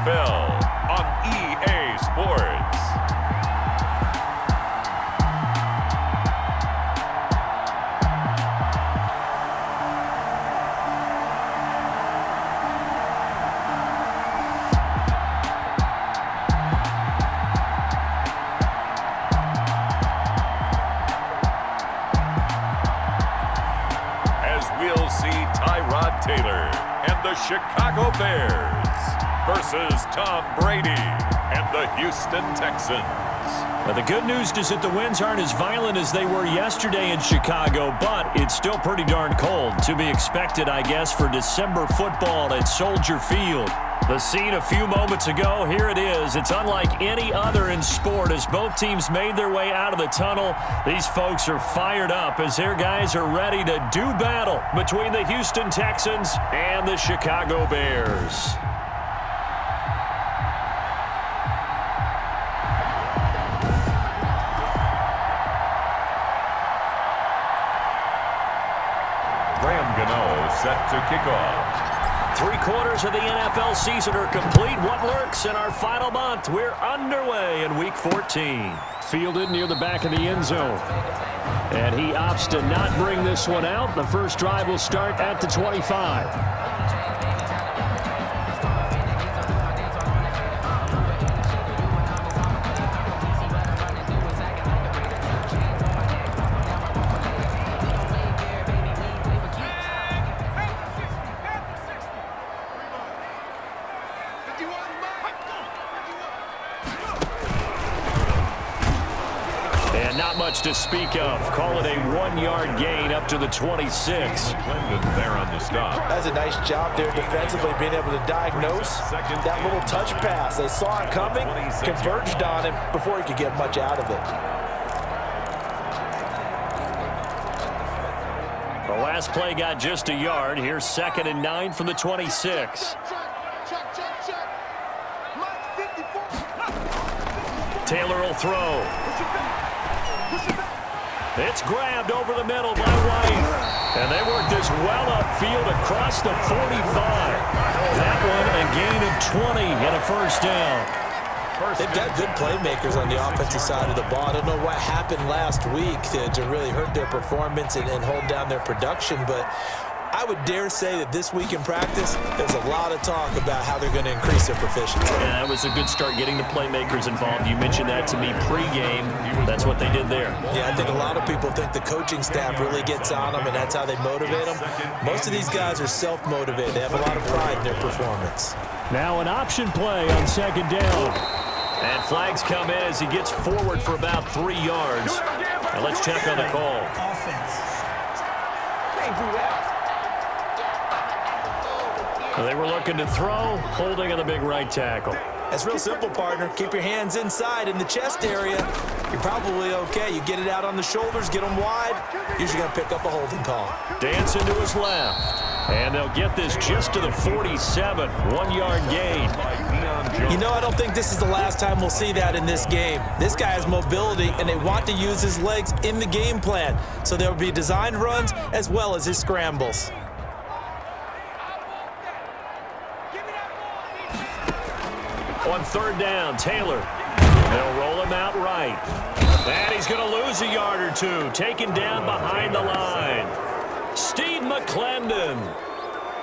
NFL on EA Sports. We'll see Tyrod Taylor and the Chicago Bears versus Tom Brady and the Houston Texans. Now, the good news is that the winds aren't as violent as they were yesterday in Chicago, but it's still pretty darn cold. To be expected, I guess, for December football at Soldier Field. The scene a few moments ago, here it is. It's unlike any other in sport as both teams made their way out of the tunnel. These folks are fired up as their guys are ready to do battle between the Houston Texans and the Chicago Bears. Graham Gano set to kick off. 3/4 of the NFL season are complete. What lurks in our final month? We're underway in Week 14. Fielded near the back of the end zone. And he opts to not bring this one out. The first drive will start at the 25. Not much to speak of. Call it a 1-yard gain up to the 26. Glendon there on the stop. That's a nice job there defensively, being able to diagnose that little touch pass. They saw it coming, converged on him before he could get much out of it. The last play got just a yard. Here's 2nd and 9 from the 26. Taylor will throw. It's grabbed over the middle by White. And they work this well upfield across the 45. That one a gain of 20 and a first down. They've got good playmakers on the offensive side of the ball. I don't know what happened last week to really hurt their performance and hold down their production, but I would dare say that this week in practice, there's a lot of talk about how they're going to increase their proficiency. Yeah, that was a good start getting the playmakers involved. You mentioned that to me pregame. That's what they did there. Yeah, I think a lot of people think the coaching staff really gets on them, and that's how they motivate them. Most of these guys are self-motivated. They have a lot of pride in their performance. Now an option play on 2nd down. And flags come in as he gets forward for about 3 yards. Now let's check on the call. Can't do that. They were looking to throw, holding on the big right tackle. That's real simple, partner. Keep your hands inside in the chest area. You're probably okay. You get it out on the shoulders, get them wide. Usually going to pick up a holding call. Dancing to his left. And they'll get this just to the 47. 1-yard gain. You know, I don't think this is the last time we'll see that in this game. This guy has mobility, and they want to use his legs in the game plan. So there will be designed runs as well as his scrambles. On 3rd down, Taylor. They'll roll him out right. And he's going to lose a yard or two. Taken down behind the line. Steve McClendon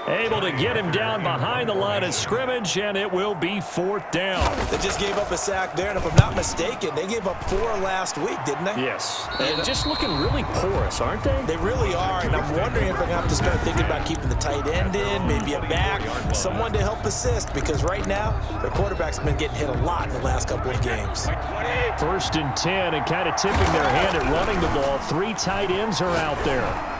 able to get him down behind the line of scrimmage, and it will be 4th down. They just gave up a sack there, and if I'm not mistaken, they gave up 4 last week, didn't they? Yes. And just looking really porous, aren't they? They really are, and I'm wondering if they're going to have to start thinking about keeping the tight end in, maybe a back, someone to help assist, because right now, their quarterback's been getting hit a lot in the last couple of games. 1st and 10, and kind of tipping their hand at running the ball. 3 tight ends are out there.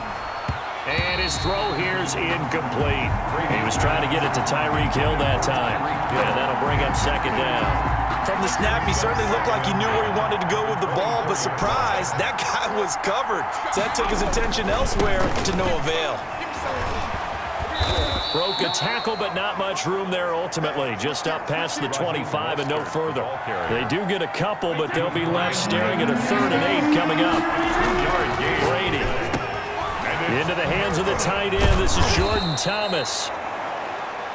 And his throw here's incomplete. He was trying to get it to Tyreek Hill that time. And that'll bring up 2nd down. From the snap, he certainly looked like he knew where he wanted to go with the ball, but surprise, that guy was covered. So that took his attention elsewhere to no avail. Broke a tackle, but not much room there ultimately. Just up past the 25 and no further. They do get a couple, but they'll be left staring at a 3rd and 8 coming up. Brady into the hands of the tight end. This is Jordan Thomas.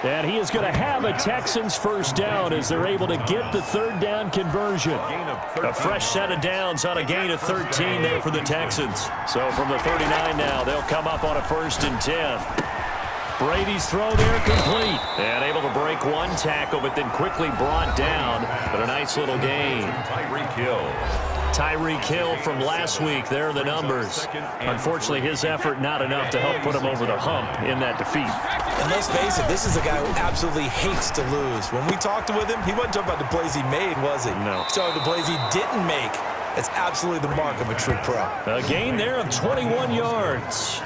And he is going to have a Texans first down as they're able to get the third down conversion. A fresh set of downs on a gain of 13 there for the Texans. So from the 39 now, they'll come up on a 1st and 10. Brady's throw there complete. And able to break one tackle, but then quickly brought down. But a nice little gain. Tyreek Hill. Tyreek Hill from last week. There are the numbers. Unfortunately, his effort not enough to help put him over the hump in that defeat. And let's face it, this is a guy who absolutely hates to lose. When we talked with him, he wasn't talking about the plays he made, was he? No. So the plays he didn't make. It's absolutely the mark of a true pro. A gain there of 21 yards.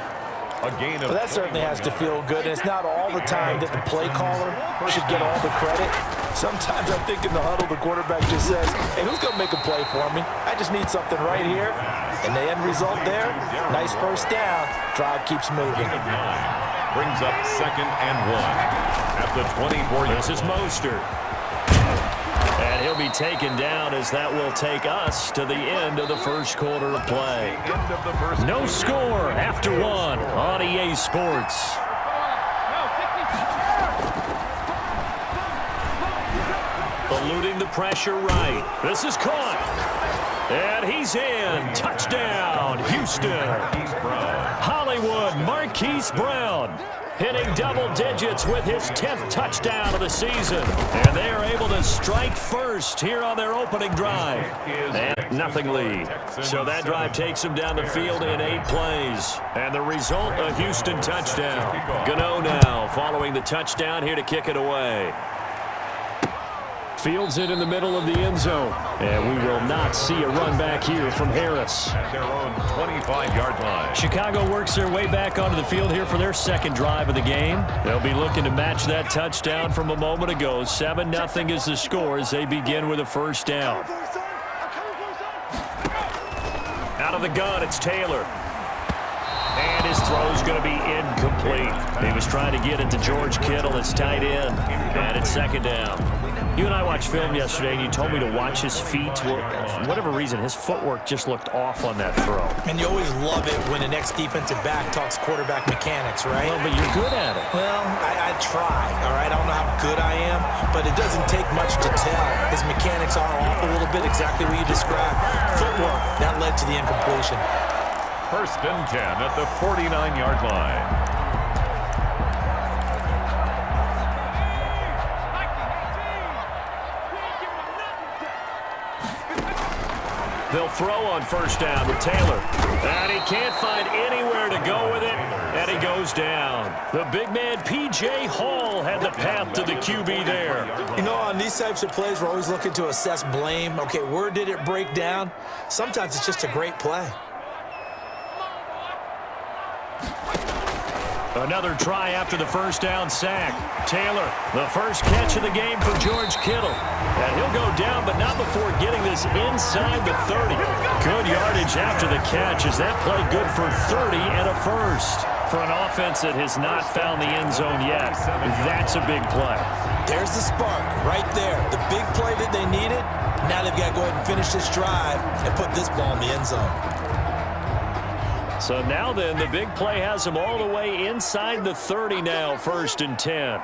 Well, that certainly has to feel good. And it's not all the time that the play caller should get all the credit. Sometimes I think in the huddle, the quarterback just says, hey, who's going to make a play for me? I just need something right here. And the end result there, nice first down. Drive keeps moving. Brings up 2nd and 1 at the 24. This is Mostert. And he'll be taken down as that will take us to the end of the first quarter of play. No score after 1 on EA Sports. Eluding the pressure right. This is caught. And he's in. Touchdown, Houston. Hollywood Marquise Brown hitting double digits with his 10th touchdown of the season. And they are able to strike first here on their opening drive. And nothing lead. So that drive takes them down the field in 8 plays. And the result, a Houston touchdown. Gano now following the touchdown here to kick it away. Fields it in the middle of the end zone. And we will not see a run back here from Harris. At their own 25-yard line. Chicago works their way back onto the field here for their second drive of the game. They'll be looking to match that touchdown from a moment ago. 7-0 is the score as they begin with a first down. Out of the gun, it's Taylor. And his throw's going to be incomplete. He was trying to get it to George Kittle, his tight end. And it's 2nd down. You and I watched film yesterday, and you told me to watch his feet. For whatever reason, his footwork just looked off on that throw. And you always love it when the next defensive back talks quarterback mechanics, right? Well, but you're good at it. Well, I try, all right? I don't know how good I am, but it doesn't take much to tell. His mechanics are off a little bit, exactly what you described. Footwork, that led to the incompletion. 1st and 10 at the 49-yard line. They'll throw on first down with Taylor. And he can't find anywhere to go with it. And he goes down. The big man, P.J. Hall, had the path to the QB there. You know, on these types of plays, we're always looking to assess blame. Okay, where did it break down? Sometimes it's just a great play. Another try after the first down sack. Taylor, the first catch of the game for George Kittle. And he'll go down, but not before getting this inside the 30. Good yardage after the catch. Is that play good for 30 and a first? For an offense that has not found the end zone yet, that's a big play. There's the spark right there. The big play that they needed. Now they've got to go ahead and finish this drive and put this ball in the end zone. So now then, the big play has them all the way inside the 30 now, 1st and 10.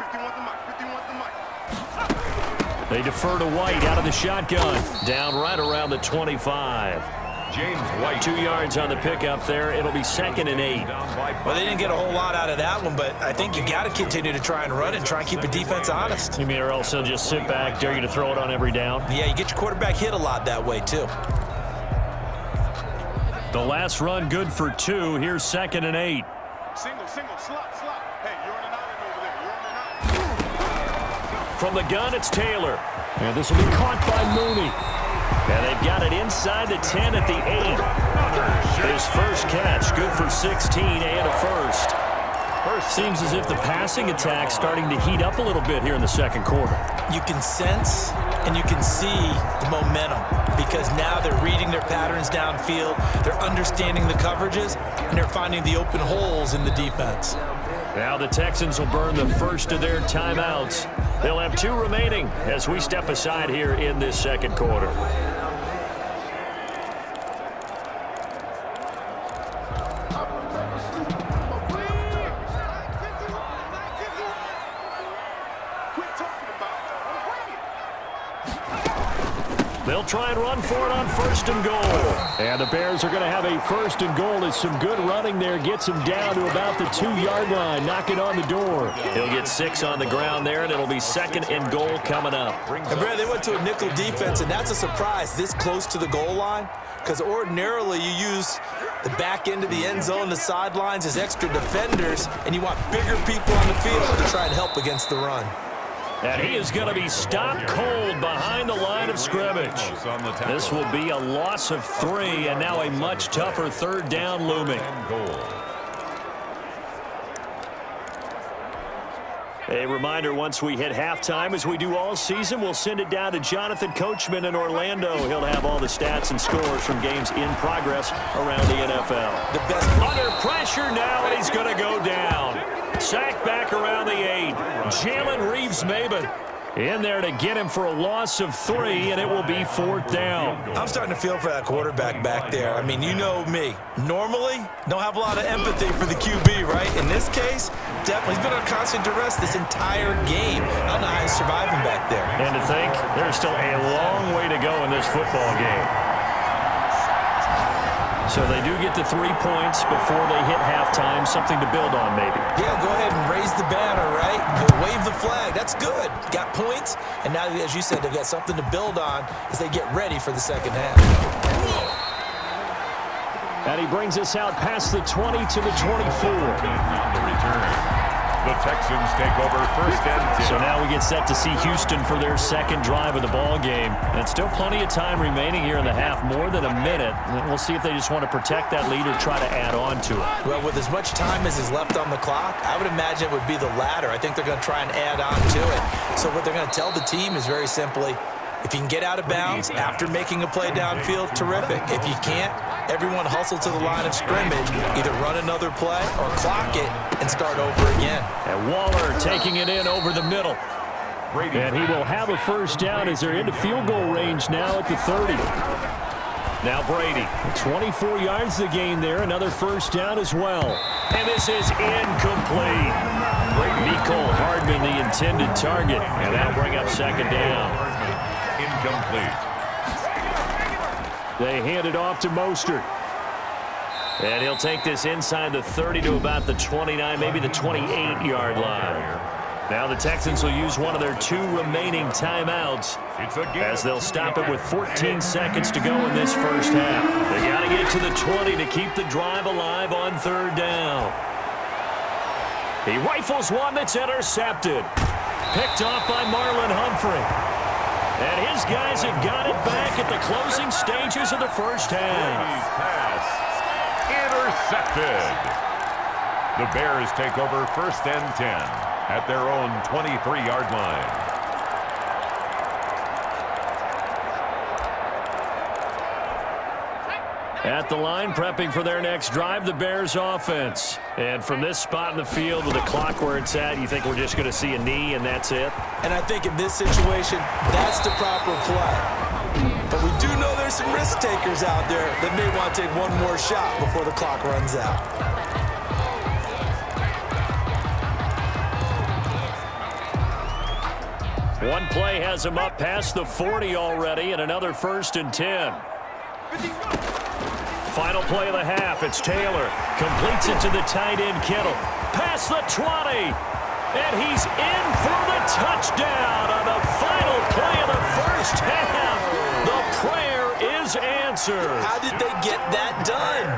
They defer to White out of the shotgun. Down right around the 25. James White. 2 yards on the pickup there. It'll be 2nd and 8. Well, they didn't get a whole lot out of that one, but I think you got to continue to try and run and try and keep the defense honest. You mean, or else they'll just sit back, dare you to throw it on every down? Yeah, you get your quarterback hit a lot that way, too. The last run good for 2. Here's 2nd and 8. Single, slot. Hey, you're on an island over there. You're on an island. From the gun, it's Taylor. And this will be caught by Mooney. And they've got it inside the 10 at the 8. His first catch, good for 16 and a first. Seems as if the passing attack's starting to heat up a little bit here in the second quarter. You can sense and you can see the momentum because now they're reading their patterns downfield, they're understanding the coverages, and they're finding the open holes in the defense. Now the Texans will burn the first of their timeouts. They'll have 2 remaining as we step aside here in this second quarter. They'll try and run for it on 1st and goal. And the Bears are going to have a 1st and goal. As some good running there gets him down to about the 2-yard line, knocking on the door. He'll get 6 on the ground there, and it'll be 2nd and goal coming up. And Brad, they went to a nickel defense, and that's a surprise this close to the goal line, because ordinarily you use the back end of the end zone, the sidelines as extra defenders, and you want bigger people on the field to try and help against the run. And he is going to be stopped cold behind the line of scrimmage. This will be a loss of 3, and now a much tougher 3rd down looming. A reminder, once we hit halftime, as we do all season, we'll send it down to Jonathan Coachman in Orlando. He'll have all the stats and scores from games in progress around the NFL. The best under pressure now, and he's going to go down. Sacked back around the 8. Jalen Reeves-Maybin in there to get him for a loss of 3, and it will be 4th down. I'm starting to feel for that quarterback back there. I mean, you know me. Normally, don't have a lot of empathy for the QB, right? In this case, definitely. He's been on constant duress this entire game. I don't know how he's surviving back there. And to think, there's still a long way to go in this football game. So they do get the 3 points before they hit halftime, something to build on maybe. Yeah, go ahead and raise the banner, right? Wave the flag. That's good. Got points, and now, as you said, they've got something to build on as they get ready for the second half. And he brings us out past the 20 to the 24. On the return. The Texans take over 1st and 10. So now we get set to see Houston for their 2nd drive of the ball game. And still plenty of time remaining here in the half, more than a minute. We'll see if they just want to protect that lead or try to add on to it. Well, with as much time as is left on the clock, I would imagine it would be the latter. I think they're going to try and add on to it. So what they're going to tell the team is very simply, if you can get out of bounds after making a play downfield, terrific. If you can't, everyone hustle to the line of scrimmage, either run another play or clock it and start over again. And Waller taking it in over the middle. And he will have a 1st down as they're into field goal range now at the 30. Now Brady, 24 yards the gain there, another 1st down as well. And this is incomplete. Mecole Hardman, the intended target, and that'll bring up 2nd down. Incomplete. They hand it off to Mostert. And he'll take this inside the 30 to about the 29, maybe the 28-yard line. Now the Texans will use one of their 2 remaining timeouts as they'll stop it with 14 seconds to go in this 1st half. They got to get to the 20 to keep the drive alive on 3rd down. He rifles one that's intercepted. Picked off by Marlon Humphrey. And his guys have got it back at the closing stages of the 1st half. Pass intercepted. The Bears take over 1st and 10 at their own 23-yard line. At the line, prepping for their next drive, the Bears offense. And from this spot in the field with the clock where it's at, you think we're just going to see a knee and that's it? And I think in this situation, that's the proper play. But we do know there's some risk takers out there that may want to take one more shot before the clock runs out. One play has him up past the 40 already, and another 1st and 10. Final play of the half. It's Taylor. Completes it to the tight end, Kittle. Past the 20. And he's in for the touchdown on the final play of the 1st half. The prayer is answered. How did they get that done?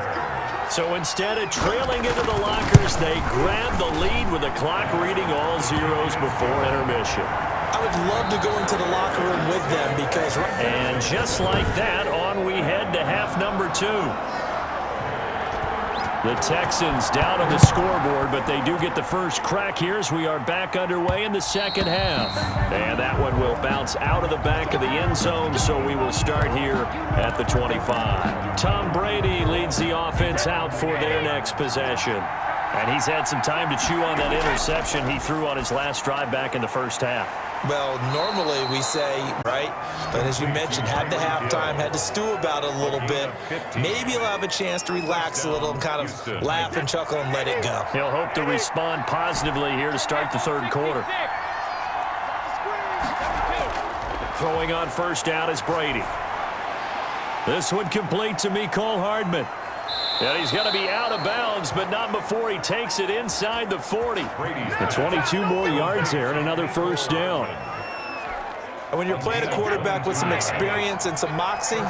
So instead of trailing into the lockers, they grab the lead with the clock reading all zeros before intermission. I would love to go into the locker room with them because... And just like that, on we head to half number 2. The Texans down on the scoreboard, but they do get the first crack here as we are back underway in the 2nd half. And that one will bounce out of the back of the end zone, so we will start here at the 25. Tom Brady leads the offense out for their next possession. And he's had some time to chew on that interception he threw on his last drive back in the 1st half. Well, normally we say, right? But as you mentioned, had the halftime, had to stew about it a little bit. Maybe he'll have a chance to relax a little and kind of laugh and chuckle and let it go. He'll hope to respond positively here to start the 3rd quarter. Throwing on first down is Brady. This one complete to Mecole Hardman. And he's going to be out of bounds, but not before he takes it inside the 40. And 22 more yards there and another first down. And when you're playing a quarterback with some experience and some moxie, you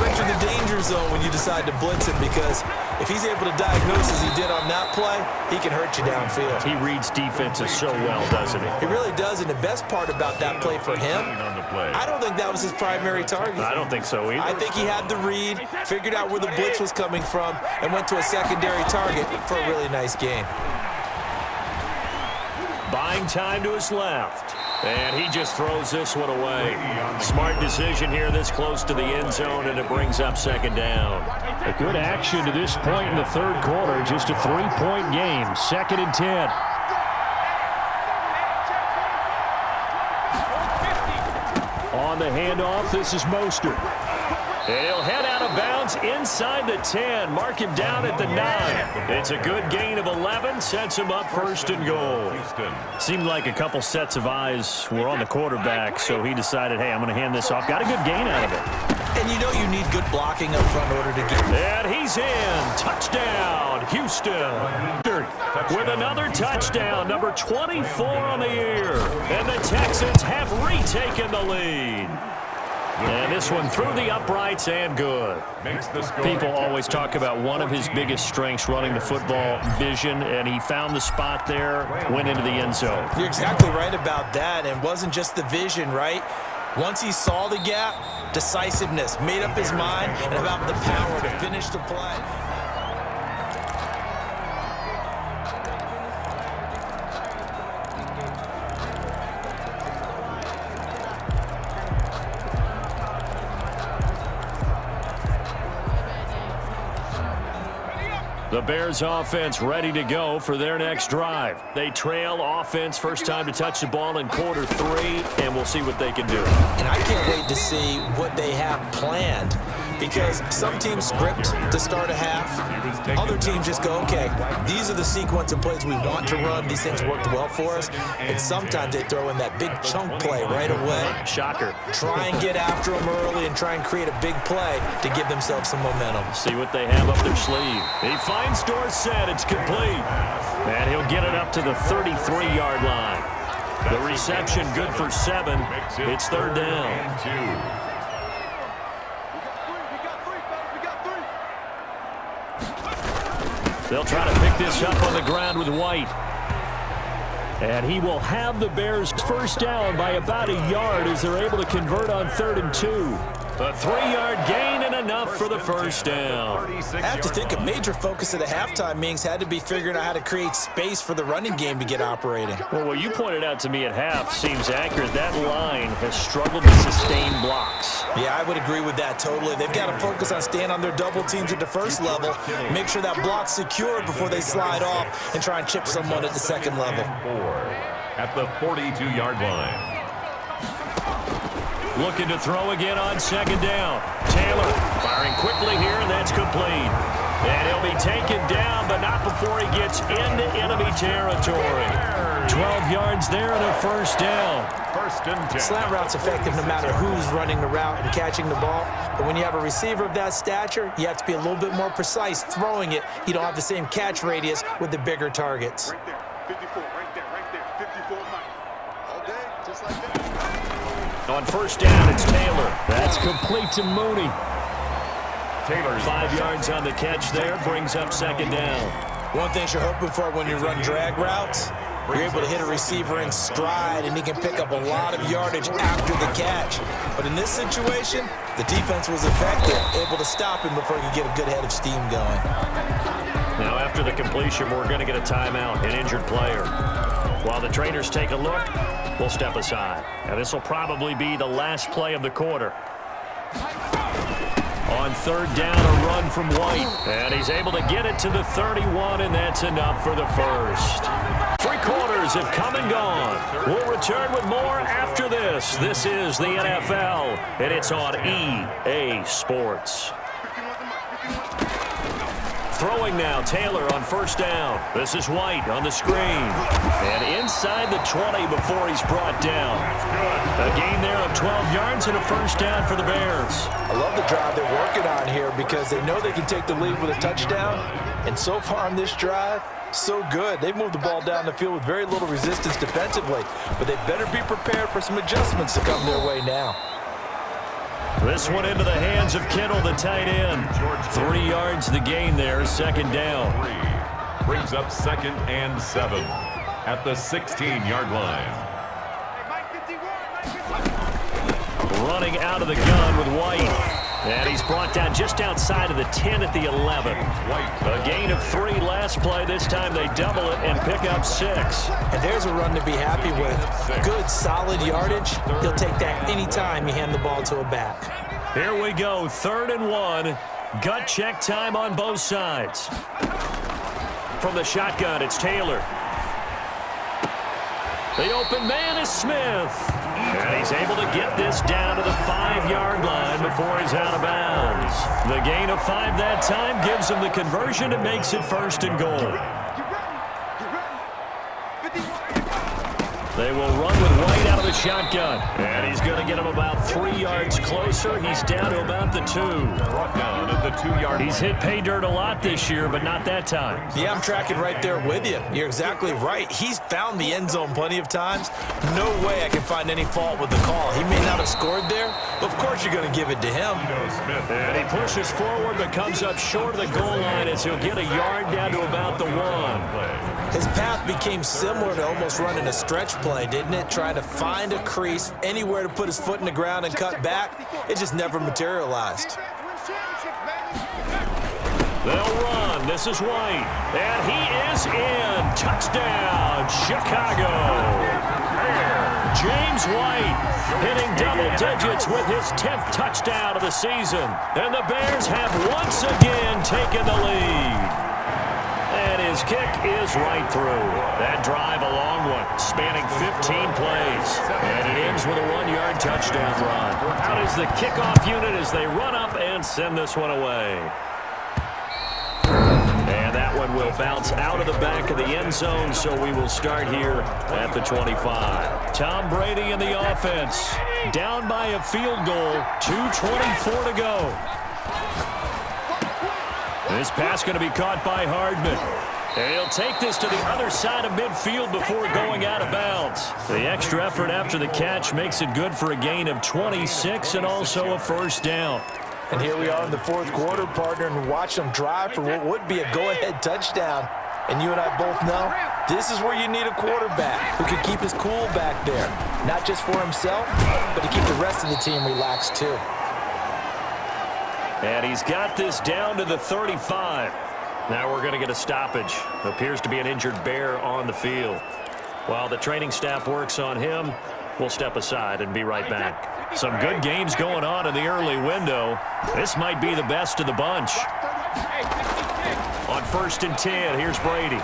enter the danger zone when you decide to blitz him, because if he's able to diagnose as he did on that play, he can hurt you downfield. He reads defenses so well, doesn't he? He really does, and the best part about that play for him, I don't think that was his primary target. I don't think so either. I think he had the read, figured out where the blitz was coming from, and went to a secondary target for a really nice gain. Buying time to his left. And he just throws this one away. Smart decision here this close to the end zone, and it brings up second down. A good action to this point in the third quarter. Just a 3-point game. 2nd and 10. On the handoff, this is Mostert. And he'll head out of bounds inside the 10. Mark him down at the 9. It's a good gain of 11. Sets him up 1st and goal. Seemed like a couple sets of eyes were on the quarterback, so he decided, hey, I'm going to hand this off. Got a good gain out of it. And you know you need good blocking up front in order to get... And he's in. Touchdown, Houston. With another touchdown, number 24 on the year. And the Texans have retaken the lead. And this one through the uprights and good. People always talk about one of his biggest strengths running the football, vision, and he found the spot there, went into the end zone. You're exactly right about that, and it wasn't just the vision, right? Once he saw the gap, decisiveness, made up his mind, and about the power to finish the play. The Bears offense ready to go for their next drive. They trail offense, first time to touch the ball in quarter 3, and we'll see what they can do. And I can't wait to see what they have planned, because some teams script to start a half. Other teams just go, okay, these are the sequence of plays we want to run. These things worked well for us. And sometimes they throw in that big chunk play right away. Shocker. Try and get after them early and try and create a big play to give themselves some momentum. See what they have up their sleeve. He finds Dorsett. It's complete. And he'll get it up to the 33-yard line. The reception good for 7. It's 3rd down. They'll try to pick this up on the ground with White. And he will have the Bears first down by about a yard as they're able to convert on 3rd and 2. A 3-yard gain and enough for the first down. I have to think a major focus of the halftime meetings had to be figuring out how to create space for the running game to get operating. Well, what you pointed out to me at half seems accurate. That line has struggled to sustain blocks. Yeah, I would agree with that totally. They've got to focus on staying on their double teams at the first level, make sure that block's secured before they slide off, and try and chip someone at the second level. At the 42-yard line. Looking to throw again on 2nd down. Taylor firing quickly here, and that's complete. And he'll be taken down, but not before he gets into enemy territory. 12 yards there and a first down. 1st and 10. Slant route's effective no matter who's running the route and catching the ball. But when you have a receiver of that stature, you have to be a little bit more precise throwing it. You don't have the same catch radius with the bigger targets. Right there, 54, right there, 54 Mike. All day, just like that. On first down, it's Taylor. That's complete to Mooney. Taylor 5 yards on the catch there, brings up 2nd down. One thing you're hoping for when you run drag routes, you're able to hit a receiver in stride, and he can pick up a lot of yardage after the catch. But in this situation, the defense was effective, able to stop him before he could get a good head of steam going. Now, after the completion, we're going to get a timeout, an injured player. While the trainers take a look, we'll step aside. Now, this will probably be the last play of the quarter. On 3rd down, a run from White. And he's able to get it to the 31, and that's enough for the first. 3 quarters have come and gone. We'll return with more after this. This is the NFL, and it's on EA Sports. Throwing now, Taylor on first down. This is White on the screen. And inside the 20 before he's brought down. A gain there of 12 yards and a first down for the Bears. I love the drive they're working on here because they know they can take the lead with a touchdown. And so far on this drive, so good. They've moved the ball down the field with very little resistance defensively. But they better be prepared for some adjustments to come their way now. This one into the hands of Kittle, the tight end. 3 yards the gain there, second down. Brings up 2nd and 7 at the 16-yard line. Running out of the gun with White. And he's brought down just outside of the 10 at the 11. A gain of 3 last play. This time they double it and pick up 6. And there's a run to be happy with. Good, solid yardage. He'll take that anytime you hand the ball to a back. Here we go, 3rd and 1. Gut check time on both sides. From the shotgun, it's Taylor. The open man is Smith. And he's able to get this down to the 5-yard line before he's out of bounds. The gain of 5 that time gives him the conversion and makes it 1st and goal. They will run with White out of the shotgun. And he's going to get him about 3 yards closer. He's down to about the 2. Brought down at the 2-yard line. He's hit pay dirt a lot this year, but not that time. Yeah, I'm tracking right there with you. You're exactly right. He's found the end zone plenty of times. No way I can find any fault with the call. He may not have scored there, but of course you're going to give it to him. And he pushes forward but comes up short of the goal line as he'll get a yard down to about the 1. His path became similar to almost running a stretch play, didn't it? Trying to find a crease, anywhere to put his foot in the ground and cut back. It just never materialized. They'll run. This is White. And he is in. Touchdown, Chicago. James White hitting double digits with his 10th touchdown of the season. And the Bears have once again taken the lead. And his kick is right through. That drive, a long one, spanning 15 plays. And it ends with a 1-yard touchdown run. Out is the kickoff unit as they run up and send this one away. And that one will bounce out of the back of the end zone, so we will start here at the 25. Tom Brady in the offense. Down by a field goal, 2:24 to go. This pass going to be caught by Hardman. And he'll take this to the other side of midfield before going out of bounds. The extra effort after the catch makes it good for a gain of 26 and also a first down. And here we are in the 4th quarter, partner, and watch them drive for what would be a go-ahead touchdown. And you and I both know this is where you need a quarterback who can keep his cool back there. Not just for himself, but to keep the rest of the team relaxed too. And he's got this down to the 35. Now we're going to get a stoppage. Appears to be an injured Bear on the field. While the training staff works on him, we'll step aside and be right back. Some good games going on in the early window. This might be the best of the bunch. On 1st and 10, here's Brady.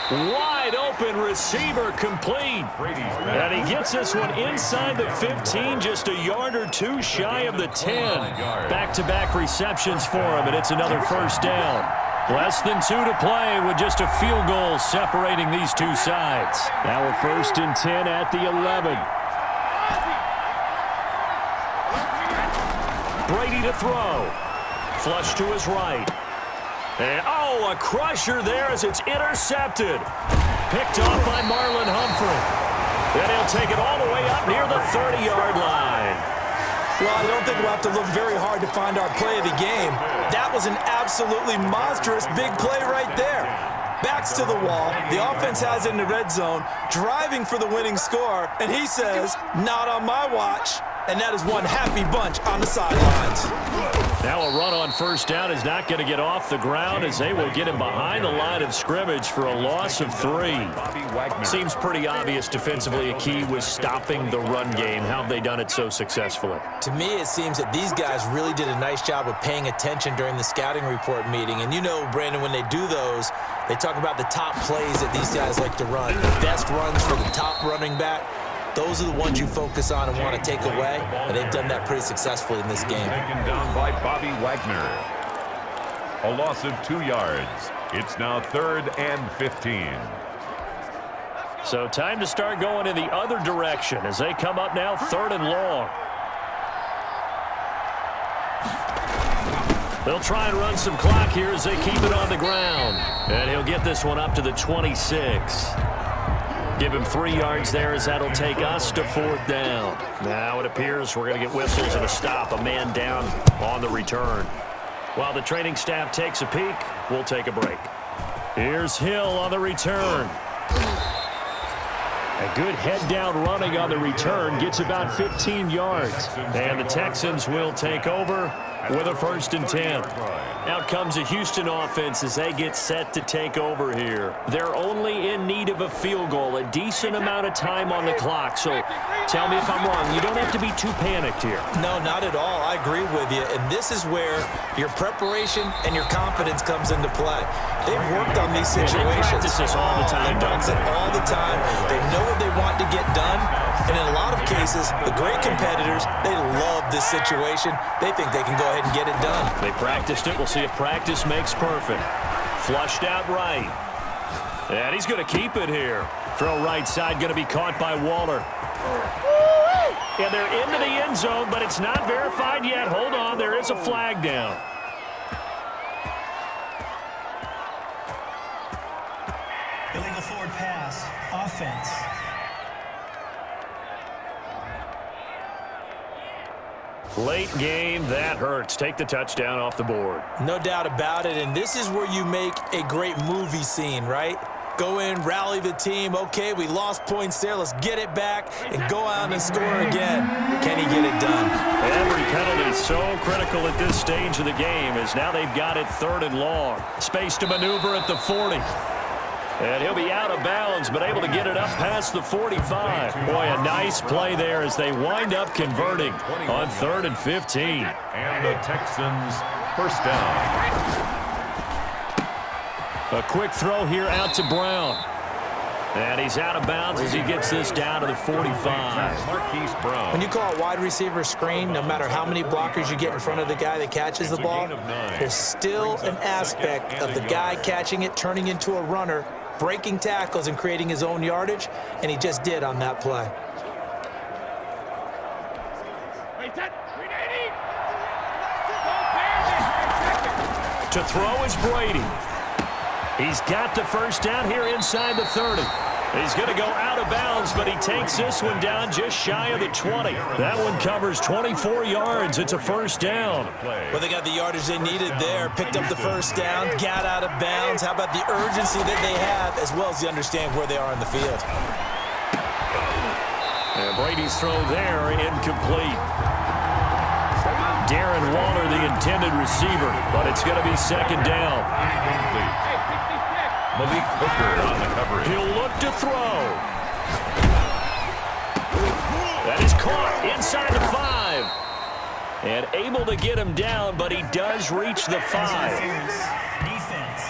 Wide open receiver complete. And he gets this one inside the 15, just a yard or 2 shy of the 10. Back-to-back receptions for him, and it's another first down. Less than 2 to play with just a field goal separating these two sides. Now a 1st and 10 at the 11. Brady to throw. Flush to his right. And, oh, a crusher there as it's intercepted. Picked off by Marlon Humphrey. Then he'll take it all the way up near the 30-yard line. Well, I don't think we'll have to look very hard to find our play of the game. That was an absolutely monstrous big play right there. Backs to the wall. The offense has it in the red zone, driving for the winning score, and he says, not on my watch. And that is one happy bunch on the sidelines. Now a run on first down is not going to get off the ground as they will get him behind the line of scrimmage for a loss of 3. Seems pretty obvious defensively a key was stopping the run game. How have they done it so successfully? To me, it seems that these guys really did a nice job of paying attention during the scouting report meeting. And you know, Brandon, when they do those, they talk about the top plays that these guys like to run. The best runs for the top running back. Those are the ones you focus on and want to take away, and they've done that pretty successfully in this game. Taken down by Bobby Wagner. A loss of 2 yards. It's now 3rd and 15. So time to start going in the other direction as they come up now 3rd and long. They'll try and run some clock here as they keep it on the ground. And he'll get this one up to the 26. Give him 3 yards there as that'll take us to 4th down. Now it appears we're going to get whistles and a stop. A man down on the return. While the training staff takes a peek, we'll take a break. Here's Hill on the return. A good head-down running on the return gets about 15 yards. And the Texans will take over with a 1st and 10. Out comes a Houston offense as they get set to take over here. They're only in need of a field goal, a decent amount of time on the clock. So tell me if I'm wrong. You don't have to be too panicked here. No, not at all. I agree with you. And this is where your preparation and your confidence comes into play. They've worked on these situations. They practice this all the time, They practice it all the time. They know what they want to get done. And in a lot of cases, the great competitors, they love this situation. They think they can go ahead and get it done. They practiced it. We'll see if practice makes perfect. Flushed out right. And he's going to keep it here. Throw right side going to be caught by Waller. Yeah, they're into the end zone, but it's not verified yet. Hold on, there is a flag down. Illegal forward pass. Offense. Late game, that hurts. Take the touchdown off the board. No doubt about it, and this is where you make a great movie scene, right? Go in, rally the team. Okay, we lost points there. Let's get it back and go out and score again. Can he get it done? Every penalty is so critical at this stage of the game as now they've got it 3rd and long. Space to maneuver at the 40. And he'll be out of bounds, but able to get it up past the 45. Boy, a nice play there as they wind up converting on 3rd and 15. And the Texans 1st down. A quick throw here out to Brown. And he's out of bounds as he gets this down to the 45. Marquise Brown. When you call a wide receiver screen, no matter how many blockers you get in front of the guy that catches the ball, there's still an aspect of the guy catching it, turning into a runner, breaking tackles and creating his own yardage, and he just did on that play. To throw is Brady. He's got the 1st down here inside the 30. He's going to go out of bounds, but he takes this one down just shy of the 20. That one covers 24 yards. It's a 1st down. Well, they got the yardage they needed there, picked up the 1st down, got out of bounds. How about the urgency that they have, as well as they understand where they are in the field? And Brady's throw there, incomplete. Darren Waller, the intended receiver, but it's going to be 2nd down. Malik Hooker on the coverage. He'll look to throw. That is caught inside the 5. And able to get him down, but he does reach the 5. Defense.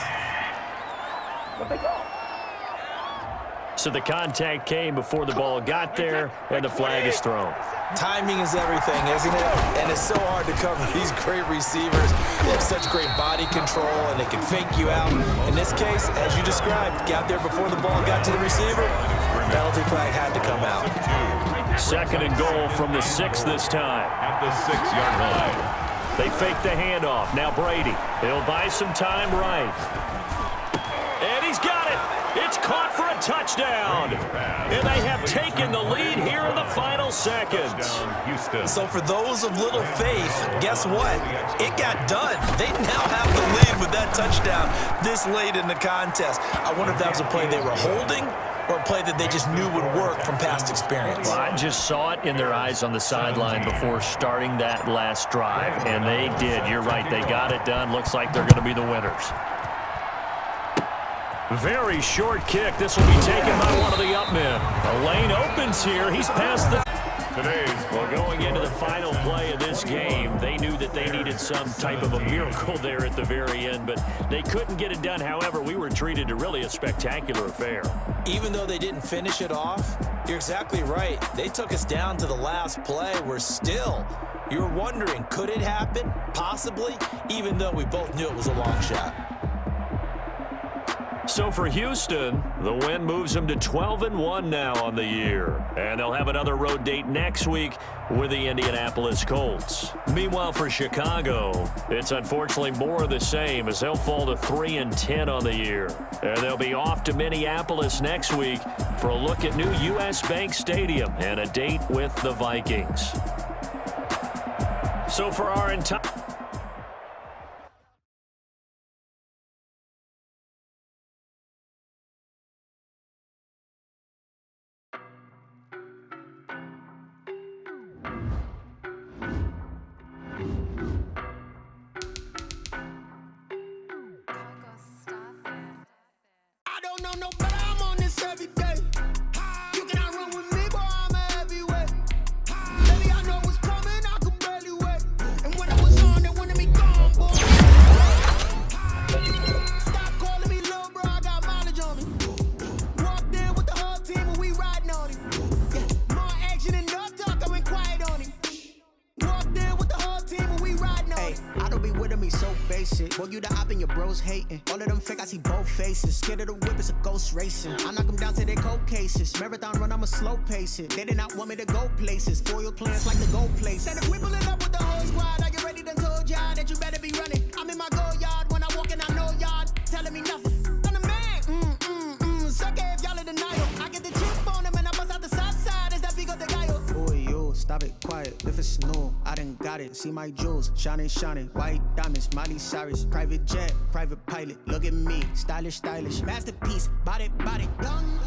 So the contact came before the ball got there, and the flag is thrown. Timing is everything, isn't it? And it's so hard to cover these great receivers. They have such great body control, and they can fake you out. In this case, as you described, got there before the ball got to the receiver. Penalty flag had to come out. 2nd and goal from the 6 this time. At the 6-yard line. They fake the handoff. Now Brady. He'll buy some time right. And he's got it. It's caught for a touchdown. And they have taken the lead here in the final seconds. So for those of little faith, guess what? It got done. They now have the lead with that touchdown this late in the contest. I wonder if that was a play they were holding or a play that they just knew would work from past experience. Well, I just saw it in their eyes on the sideline before starting that last drive, and they did. You're right. They got it done. Looks like they're going to be the winners. Very short kick. This will be taken by one of the up men. The lane opens here. He's past the... Well, going into the final play of this game, they knew that they needed some type of a miracle there at the very end, but they couldn't get it done. However, we were treated to really a spectacular affair. Even though they didn't finish it off, You're exactly right. They took us down to the last play. You're wondering, could it happen? Possibly, even though we both knew it was a long shot. So for Houston, the win moves them to 12-1 now on the year. And they'll have another road date next week with the Indianapolis Colts. Meanwhile, for Chicago, it's unfortunately more of the same as they'll fall to 3-10 on the year. And they'll be off to Minneapolis next week for a look at new U.S. Bank Stadium and a date with the Vikings. So for our entire... I don't know no better, I'm on this every day. You cannot run with me, boy, I'm a heavyweight. Baby, I know what's coming, I could barely wait. And when I was on, they wanted me gone, boy. Stop calling me little bro, I got mileage on me. Walked in with the whole team and we riding on it. Yeah, more action and no talk, I went quiet on it. Walked in with the whole team and we riding on it. I don't be with him, he's so basic. Boy, you the op and your bros hating. All of them fake, I see both faces. Scared of the whip, it's a ghost racing. I knock them down to their cold cases. Marathon run, I'ma slow pace it. They did not want me to go places. Foil plans like the gold place. And if we pulling up with the whole squad, are you ready to told y'all that you better be running? I'm in my go yard when I walk in, I know y'all telling me nothing. I'm the man, suck it if y'all in denial. I get the chip on them and I bust out the south side. Is that big of the guy? Boy, yo, stop it, quiet. If it's new, I done got it. See my jewels, shining, shining. White diamonds, Miley Cyrus. Private jet, private pilot. Look at me, stylish, stylish. Masterpiece, body, body. Young,